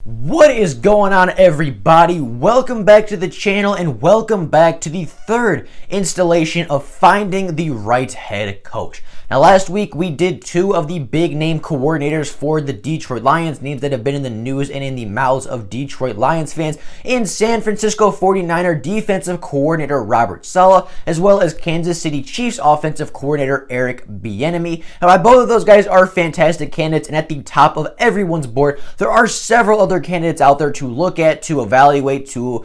What is going on, everybody? Welcome back to the channel and welcome back to the third installation of Finding the Right Head Coach. Now, last week we did two of the big name coordinators for the Detroit Lions, names that have been in the news and in the mouths of Detroit Lions fans, in San Francisco 49er defensive coordinator Robert Saleh, as well as Kansas City Chiefs offensive coordinator Eric Bieniemy. Now, both of those guys are fantastic candidates, and at the top of everyone's board, there are several other candidates out there to look at, to evaluate, to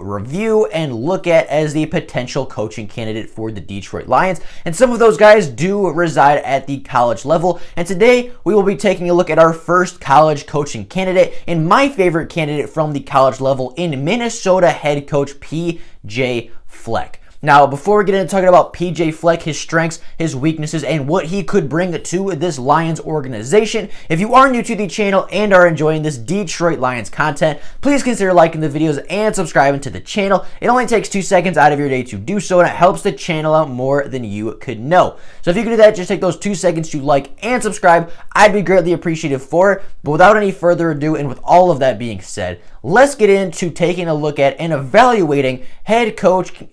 review and look at as the potential coaching candidate for the Detroit Lions. And some of those guys do reside at the college level. And today we will be taking a look at our first college coaching candidate, and my favorite candidate from the college level in Minnesota head coach PJ Fleck. Now, before we get into talking about PJ Fleck, his strengths, his weaknesses, and what he could bring to this Lions organization, if you are new to the channel and are enjoying this Detroit Lions content, please consider liking the videos and subscribing to the channel. It only takes 2 seconds out of your day to do so, and it helps the channel out more than you could know. So if you could do that, just take those 2 seconds to like and subscribe. I'd be greatly appreciative for it. But without any further ado, and with all of that being said, let's get into taking a look at and evaluating head coaching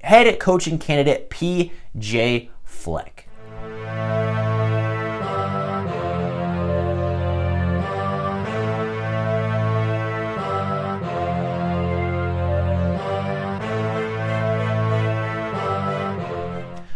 candidate PJ Fleck.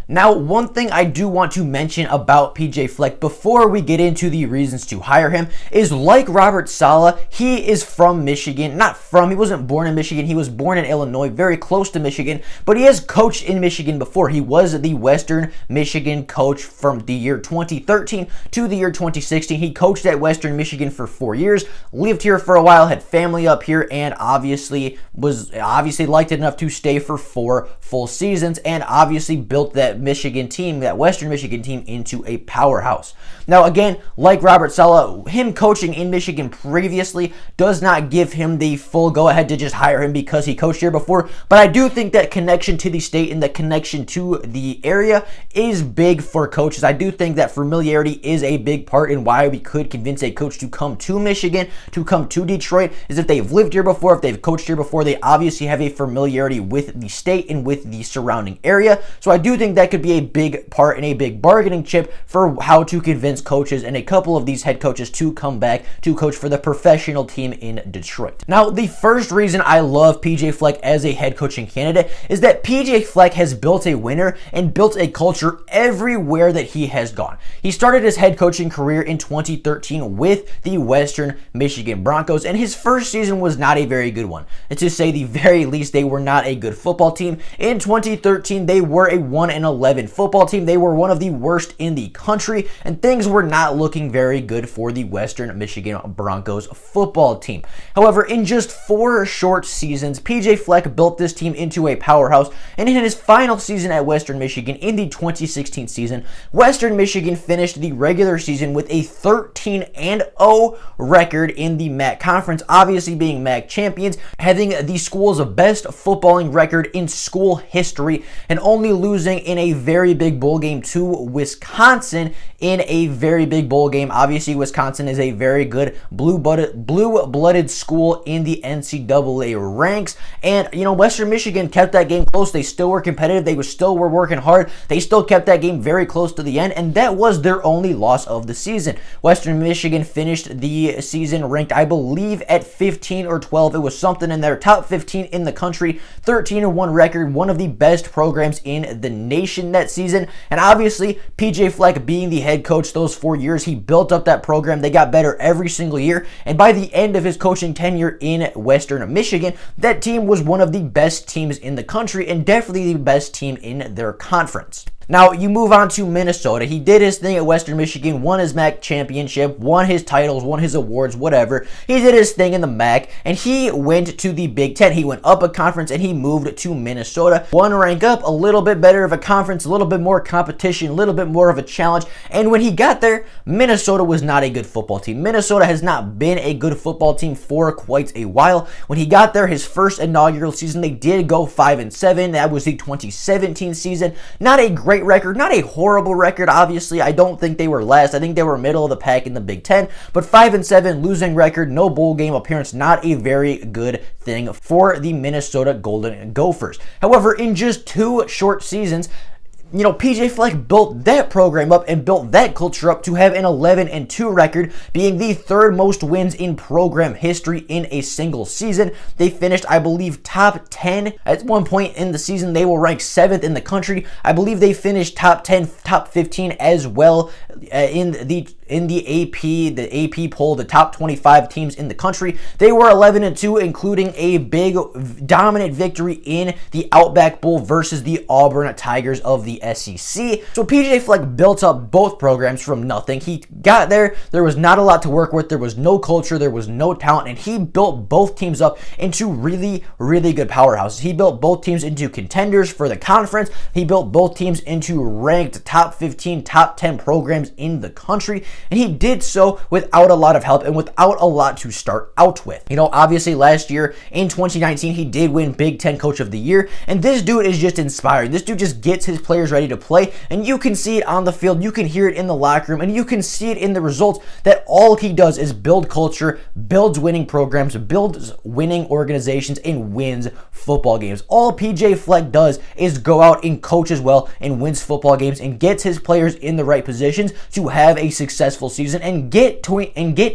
Now, one thing I do want to mention about PJ Fleck before we get into the reasons to hire him is, like Robert Saleh, he is from Michigan. He wasn't born in Michigan. He was born in Illinois, very close to Michigan, but he has coached in Michigan before. He was the Western Michigan coach from the year 2013 to the year 2016. He coached at Western Michigan for 4 years, lived here for a while, had family up here, and obviously liked it enough to stay for 4 full seasons, and obviously built that Michigan team, that Western Michigan team, into a powerhouse. Now, again, like Robert Saleh, him coaching in Michigan previously does not give him the full go-ahead to just hire him because he coached here before, but I do think that connection to the state and the connection to the area is big for coaches. I do think that familiarity is a big part in why we could convince a coach to come to Michigan, to come to Detroit, is if they've lived here before, if they've coached here before, they obviously have a familiarity with the state and with the surrounding area. So I do think that could be a big part and a big bargaining chip for how to convince coaches and a couple of these head coaches to come back to coach for the professional team in Detroit. Now, the first reason I love PJ Fleck as a head coaching candidate is that PJ Fleck has built a winner and built a culture everywhere that he has gone. He started his head coaching career in 2013 with the Western Michigan Broncos, and his first season was not a very good one. To say the very least, they were not a good football team. In 2013, they were a 1-11 football team. They were one of the worst in the country, and things were not looking very good for the Western Michigan Broncos football team. However, in just 4 short seasons, PJ Fleck built this team into a powerhouse, and in his final season at Western Michigan, in the 2016 season, Western Michigan finished the regular season with a 13-0 record in the MAC conference, obviously being MAC champions, having the school's best footballing record in school history, and only losing in a very big bowl game to Wisconsin in a very big bowl game. Obviously, Wisconsin is a very good blue-blooded school in the NCAA ranks, and Western Michigan kept that game close. They still were competitive. They still were working hard. They still kept that game very close to the end, and that was their only loss of the season. Western Michigan finished the season ranked, I believe, at 15 or 12. It was something in their top 15 in the country. 13-1 record, one of the best programs in the nation that season. And obviously, PJ Fleck being the head coach those 4 years, he built up that program. They got better every single year, and by the end of his coaching tenure in Western Michigan, that team was one of the best teams in the country and definitely the best team in their conference. Now, you move on to Minnesota. He did his thing at Western Michigan, won his MAC championship, won his titles, won his awards, whatever. He did his thing in the MAC, and he went to the Big Ten. He went up a conference, and he moved to Minnesota. One rank up, a little bit better of a conference, a little bit more competition, a little bit more of a challenge. And when he got there, Minnesota was not a good football team. Minnesota has not been a good football team for quite a while. When he got there, his first inaugural season, they did go 5-7. That was the 2017 season. Not a great great record, not a horrible record. Obviously, I don't think they were last. I think they were middle of the pack in the Big Ten, but 5-7 losing record, no bowl game appearance, not a very good thing for the Minnesota Golden Gophers. However, in just 2 short seasons, PJ Fleck built that program up and built that culture up to have an 11-2 record, being the 3rd most wins in program history in a single season. They finished, I believe, top 10 at one point in the season. They were ranked 7th in the country. I believe they finished top 10, top 15 as well in the AP poll, the top 25 teams in the country. They were 11-2, including a big dominant victory in the Outback Bowl versus the Auburn Tigers of the SEC. So PJ Fleck built up both programs from nothing. He got there was not a lot to work with, there was no culture, there was no talent, and he built both teams up into really, really good powerhouses. He built both teams into contenders for the conference. He built both teams into ranked top 15, top 10 programs in the country, and he did so without a lot of help and without a lot to start out with. Obviously last year in 2019, he did win Big Ten Coach of the Year, and this dude is just inspiring. This dude just gets his players ready to play, and you can see it on the field, you can hear it in the locker room, and you can see it in the results that all he does is build culture, builds winning programs, builds winning organizations, and wins football games. All PJ Fleck does is go out and coach as well and wins football games and gets his players in the right positions to have a successful season and get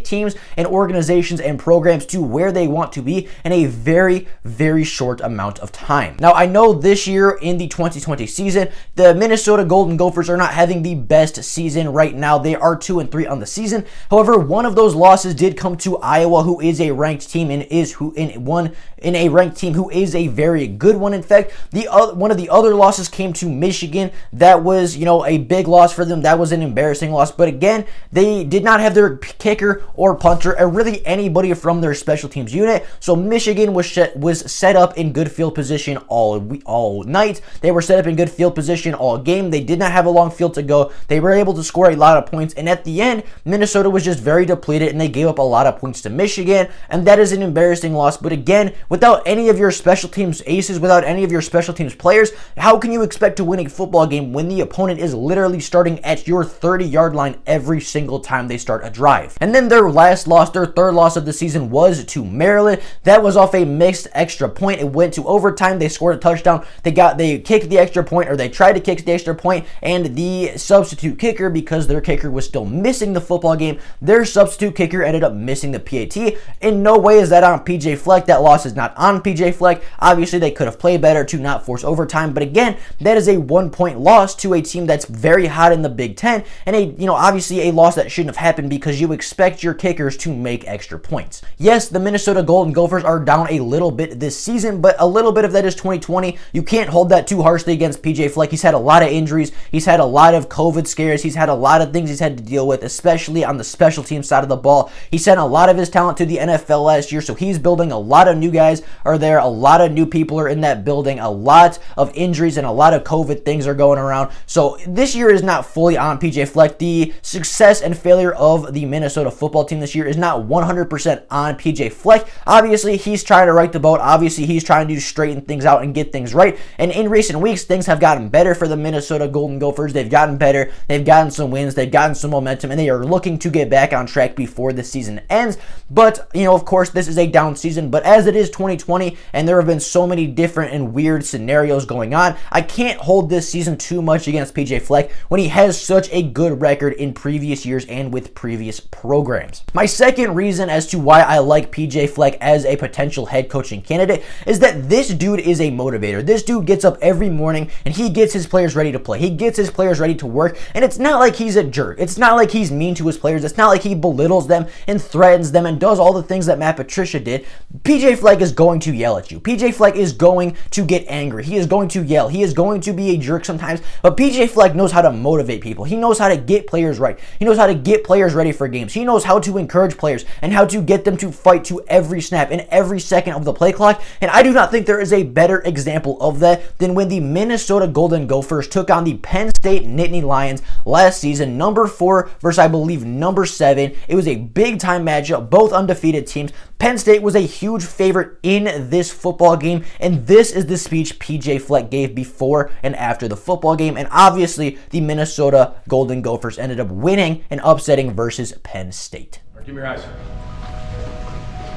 teams and organizations and programs to where they want to be in a very, very short amount of time. Now, I know this year in the 2020 season, the Minnesota Golden Gophers are not having the best season right now. They are 2-3 on the season. However, one of those losses did come to Iowa, who is a ranked team and is a ranked team who is a very good one. In fact, one of the other losses came to Michigan. That was, a big loss for them. That was an embarrassing loss. But again, they did not have their kicker or punter or really anybody from their special teams unit. So Michigan was set up in good field position all night. They were set up in good field position all game. They did not have a long field to go. They were able to score a lot of points. And at the end, Minnesota was just very depleted and they gave up a lot of points to Michigan. And that is an embarrassing loss. But again, without any of your special teams aces, without any of your special teams players, how can you expect to win a football game when the opponent is literally starting at your 30-yard line every single time they start a drive? And then their last loss, their 3rd loss of the season, was to Maryland. That was off a mixed extra point. It went to overtime. They scored a touchdown. They kicked the extra point, or they tried to kick the extra point, and the substitute kicker, because their kicker was still missing the football game, their substitute kicker ended up missing the PAT. In no way is that on PJ Fleck. That loss is not on PJ Fleck. Obviously, they could have played better to not force overtime, but again, that is a 1-point loss to a team that's very hot in the Big Ten, and obviously a loss that shouldn't have happened because you expect your kickers to make extra points. Yes, the Minnesota Golden Gophers are down a little bit this season, but a little bit of that is 2020. You can't hold that too harshly against PJ Fleck. He's had a lot of injuries. He's had a lot of COVID scares. He's had a lot of things he's had to deal with, especially on the special team side of the ball. He sent a lot of his talent to the NFL last year, so he's building a lot of new guys are there. A lot of new people are in that building. A lot of injuries and a lot of COVID things are going around. So this year is not fully on PJ Fleck. The success and failure of the Minnesota football team this year is not 100% on PJ Fleck. Obviously, he's trying to right the boat. Obviously, he's trying to straighten things out and get things right. And in recent weeks, things have gotten better for the Minnesota Golden Gophers. They've gotten better. They've gotten some wins. They've gotten some momentum, and they are looking to get back on track before the season ends. But, of course, this is a down season. But as it is 2020, and there have been so many different and weird scenarios going on, I can't hold this season too much against PJ Fleck when he has such a good record in previous years and with previous programs. My second reason as to why I like PJ Fleck as a potential head coaching candidate is that this dude is a motivator. This dude gets up every morning and he gets his players ready to play. He gets his players ready to work, and it's not like he's a jerk. It's not like he's mean to his players. It's not like he belittles them and threatens them and does all the things that Matt Patricia did. PJ Fleck is going to yell at you. PJ Fleck is going to get angry. He is going to yell. He is going to be a jerk sometimes, but PJ Fleck knows how to motivate people. He knows how to get players right. He knows how to get players ready for games. He knows how to encourage players and how to get them to fight to every snap and every second of the play clock. And I do not think there is a better example of that than when the Minnesota Golden Gophers took on the Penn State Nittany Lions last season, number 4 versus I believe number 7. It was a big time matchup, both undefeated teams. Penn State was a huge favorite in this football game, and this is the speech PJ Fleck gave before and after the football game. And obviously, the Minnesota Golden Gophers ended up winning and upsetting versus Penn State. Give me your eyes.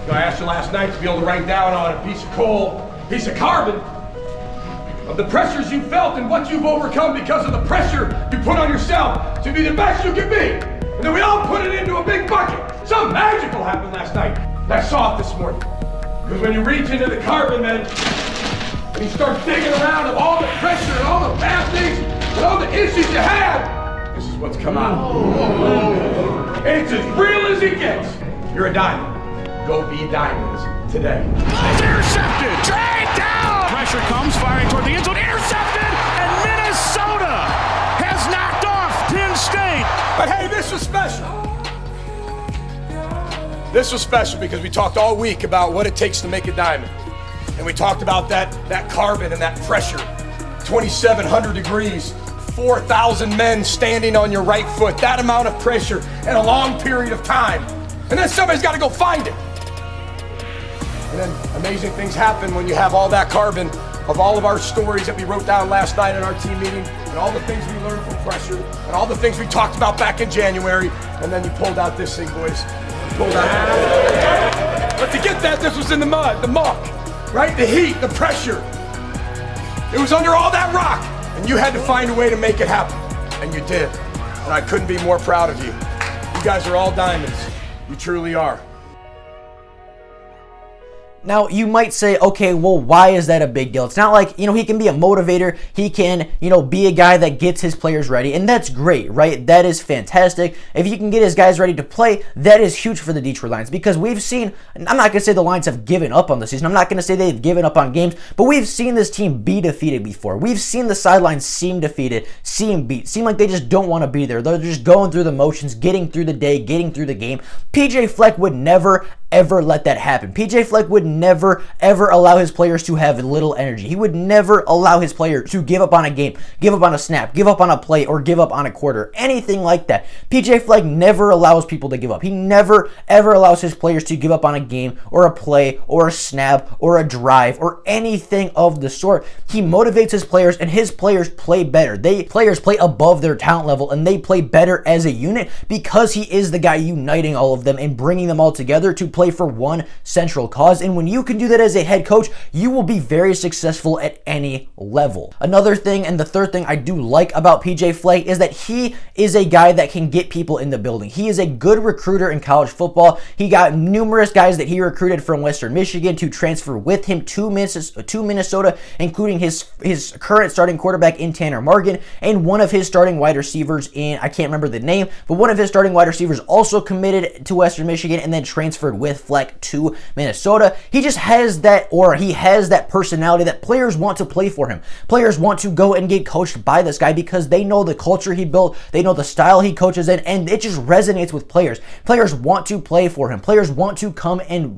I asked you last night to be able to write down on a piece of coal, piece of carbon, of the pressures you felt and what you've overcome because of the pressure you put on yourself to be the best you can be. And then we all put it into a big bucket. Something magical happened last night. And I saw it this morning. Because when you reach into the carbon, man, and you start digging around of all the pressure and all the bad things and all the issues you had, this is what's come out. And it's as real as it gets. You're a diamond. Go be diamonds today. It's intercepted! Dragged down! Pressure comes, firing toward the end zone, intercepted! And Minnesota has knocked off Penn State! But hey, this was special. This was special because we talked all week about what it takes to make a diamond. And we talked about that carbon and that pressure. 2,700 degrees, 4,000 men standing on your right foot, that amount of pressure in a long period of time. And then somebody's got to go find it. And then amazing things happen when you have all that carbon of all of our stories that we wrote down last night in our team meeting, and all the things we learned from pressure, and all the things we talked about back in January, and then you pulled out this thing, boys. You pulled out that. But to get that, this was in the mud, the muck, right? The heat, the pressure. It was under all that rock, and you had to find a way to make it happen, and you did. And I couldn't be more proud of you. You guys are all diamonds. You truly are. Now, you might say, okay, well, why is that a big deal? It's not like, he can be a motivator. He can, be a guy that gets his players ready, and that's great, right? That is fantastic. If you can get his guys ready to play, that is huge for the Detroit Lions, because we've seen, I'm not going to say the Lions have given up on the season. I'm not going to say they've given up on games, but we've seen this team be defeated before. We've seen the sidelines seem defeated, seem beat, seem like they just don't want to be there. They're just going through the motions, getting through the day, getting through the game. PJ Fleck would never, ever let that happen. PJ Fleck would never, ever allow his players to have little energy. He would never allow his players to give up on a game, give up on a snap, give up on a play, or give up on a quarter, anything like that. PJ Fleck never allows people to give up. He never, ever allows his players to give up on a game, or a play, or a snap, or a drive, or anything of the sort. He motivates his players, and his players play better. Players play above their talent level, and they play better as a unit because he is the guy uniting all of them and bringing them all together to play for one central cause. And when you can do that as a head coach, you will be very successful at any level. Another thing, and the third thing I do like about PJ Fleck, is that he is a guy that can get people in the building. He is a good recruiter in college football. He got numerous guys that he recruited from Western Michigan to transfer with him to Minnesota, including his current starting quarterback in Tanner Morgan, and one of his starting wide receivers in, I can't remember the name, but one of his starting wide receivers also committed to Western Michigan and then transferred with Fleck to Minnesota. He just has that aura. He has that personality that players want to play for him. Players want to go and get coached by this guy because they know the culture he built, they know the style he coaches in, and it just resonates with players. Players want to play for him. Players want to come and,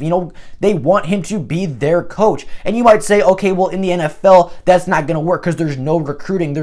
they want him to be their coach. And you might say, okay, well, in the NFL, that's not going to work because there's no recruiting.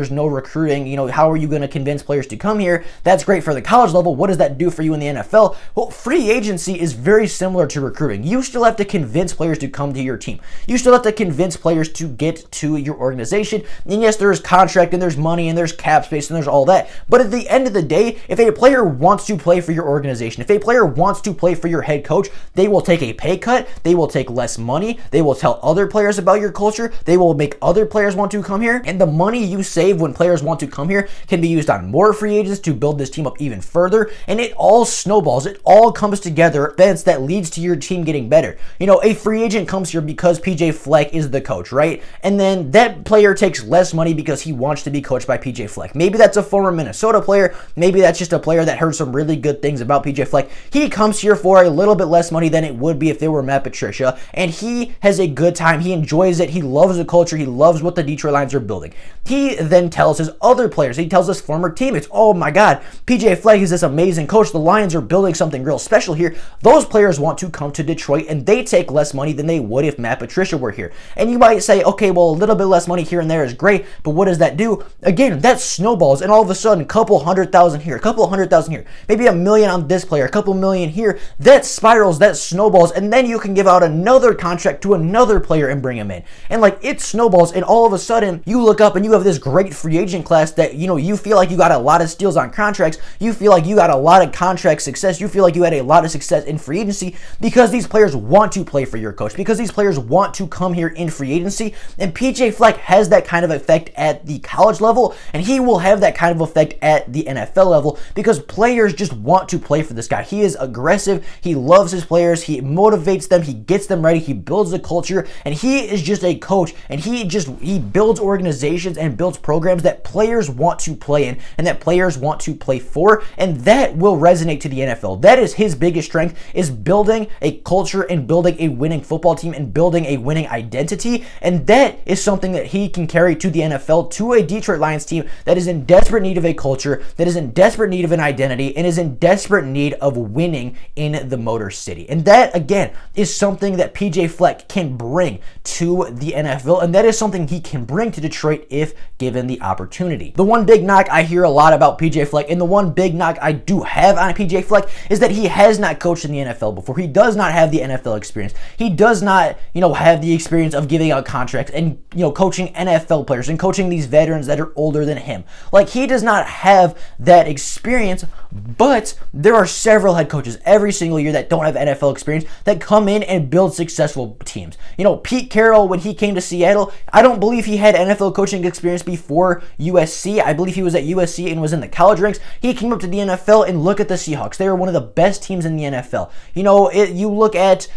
How are you going to convince players to come here? That's great for the college level. What does that do for you in the NFL? Well, free agency is very similar to recruiting. You still have to convince players to come to your team. You still have to convince players to get to your organization. And yes, there's contract and there's money and there's cap space and there's all that. But at the end of the day, if a player wants to play for your organization, if a player wants to play for your head coach, they will take a pay cut. They will take less money. They will tell other players about your culture. They will make other players want to come here. And the money you save when players want to come here can be used on more free agents to build this team up even further. And it all snowballs. It all comes together. Events that lead leads to your team getting better. You know, a free agent comes here because PJ Fleck is the coach, right? And then that player takes less money because he wants to be coached by PJ Fleck. Maybe that's a former Minnesota player. Maybe that's just a player that heard some really good things about PJ Fleck. He comes here for a little bit less money than it would be if they were Matt Patricia, and he has a good time. He enjoys it. He loves the culture. He loves what the Detroit Lions are building. He then tells his other players, he tells his former teammates, oh my God, PJ Fleck is this amazing coach. The Lions are building something real special here. Those players want to come to Detroit, and they take less money than they would if Matt Patricia were here. And you might say, okay, well, a little bit less money here and there is great, but what does that do? Again, that snowballs, and all of a sudden, a couple $100,000 here, a couple $100,000 here, maybe $1 million on this player, a couple million here. That spirals, that snowballs, and then you can give out another contract to another player and bring him in. And like, it snowballs, and all of a sudden, you look up and you have this great free agent class that, you know, you feel like you got a lot of steals on contracts. You feel like you got a lot of contract success. You feel like you had a lot of success in free agency because these players want to play for your coach, because these players want to come here in free agency. And PJ Fleck has that kind of effect at the college level, and he will have that kind of effect at the NFL level because players just want to play for this guy. He is aggressive. He loves his players. He motivates them. He gets them ready. He builds a culture, and he is just a coach, and he builds organizations and builds programs that players want to play in and that players want to play for, and that will resonate to the NFL. That is his biggest strength, is building a culture and building a winning football team and building a winning identity, and that is something that he can carry to the NFL, to a Detroit Lions team that is in desperate need of a culture, that is in desperate need of an identity, and is in desperate need of winning in the Motor City. And that, again, is something that PJ Fleck can bring to the NFL, and that is something he can bring to Detroit if given the opportunity. The one big knock I hear a lot about PJ Fleck, and the one big knock I do have on PJ Fleck, is that he has not coached in the NFL before. He does not have the NFL experience. He does not, have the experience of giving out contracts and, coaching NFL players and coaching these veterans that are older than him. Like, he does not have that experience, but there are several head coaches every single year that don't have NFL experience that come in and build successful teams. Pete Carroll, when he came to Seattle, I don't believe he had NFL coaching experience before USC. I believe he was at USC and was in the college ranks. He came up to the NFL, and look at the Seahawks. They are one of the best teams in the NFL. You look at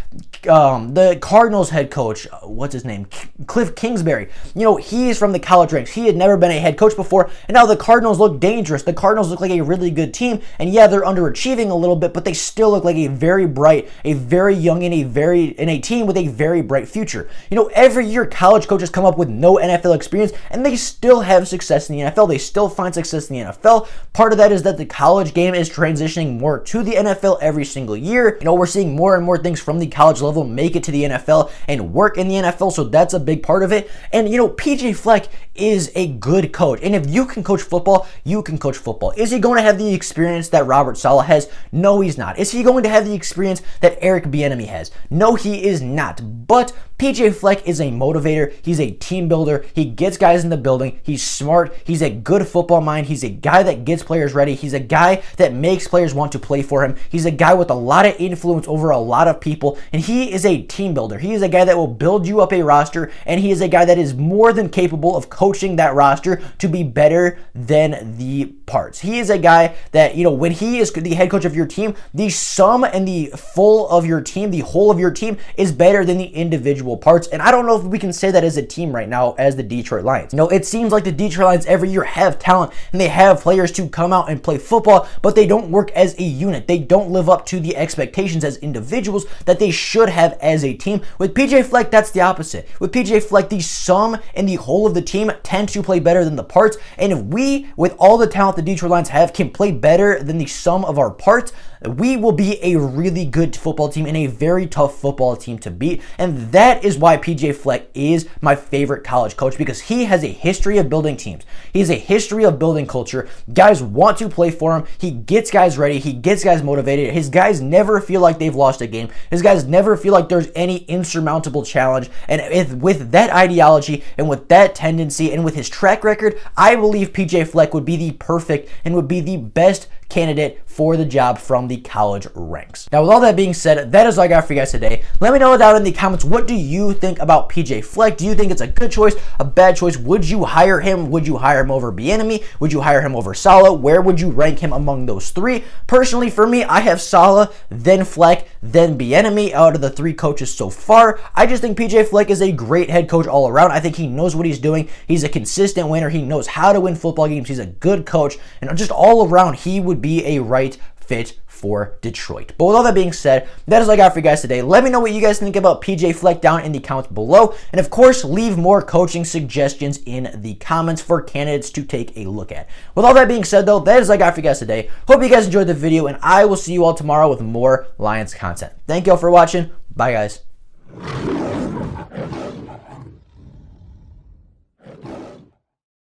the Cardinals head coach, what's his name? Cliff Kingsbury. He is from the college ranks. He had never been a head coach before, and now the Cardinals look dangerous. The Cardinals look like a really good team, and yeah, they're underachieving a little bit, but they still look like a very bright, a very young, and a team with a very bright future. Every year college coaches come up with no NFL experience, and they still have success in the NFL. They still find success in the NFL. Part of that is that the college game is transitioning more to the NFL every single year. We're seeing more and more things from the college level make it to the NFL and work in the NFL, so that's a big part of it. And PJ Fleck is a good coach, and if you can coach football, you can coach football. Is he going to have the experience that Robert Saleh has? No, he's not. Is he going to have the experience that Eric Bieniemy has? No, he is not. But PJ Fleck is a motivator. He's a team builder. He gets guys in the building. He's smart. He's a good football mind. He's a guy that gets players ready. He's a guy that makes players want to play for him. He's a guy with a lot of influence over a lot of people, and he is a team builder. He is a guy that will build you up a roster, and he is a guy that is more than capable of coaching that roster to be better than the parts. He is a guy that, when he is the head coach of your team, the sum and the full of your team, the whole of your team is better than the individual parts. And I don't know if we can say that as a team right now as the Detroit Lions. It seems like the Detroit Lions every year have talent and they have players to come out and play football, but they don't work as a unit. They don't live up to the expectations as individuals that they should have as a team. With PJ Fleck, that's the opposite. With PJ Fleck, the sum and the whole of the team tend to play better than the parts. And if we, with all the talent the Detroit Lions have, can play better than the sum of our parts, we will be a really good football team and a very tough football team to beat. And that is why PJ Fleck is my favorite college coach, because he has a history of building teams. He has a history of building culture. Guys want to play for him. He gets guys ready. He gets guys motivated. His guys never feel like they've lost a game. His guys never feel like there's any insurmountable challenge. And with that ideology and with that tendency and with his track record, I believe PJ Fleck would be the perfect and would be the best candidate for the job from the college ranks. Now, with all that being said, that is all I got for you guys today. Let me know down in the comments, what do you think about PJ Fleck? Do you think it's a good choice, a bad choice? Would you hire him? Would you hire him over Bieniemy? Would you hire him over Saleh? Where would you rank him among those three? Personally, for me, I have Saleh, then Fleck, then Bieniemy out of the three coaches so far. I just think PJ Fleck is a great head coach all around. I think he knows what he's doing. He's a consistent winner. He knows how to win football games. He's a good coach. And just all around, he would be a right fit for Detroit. But with all that being said, that is all I got for you guys today. Let me know what you guys think about PJ Fleck down in the comments below. And of course, leave more coaching suggestions in the comments for candidates to take a look at. With all that being said, though, that is all I got for you guys today. Hope you guys enjoyed the video, and I will see you all tomorrow with more Lions content. Thank you all for watching. Bye, guys.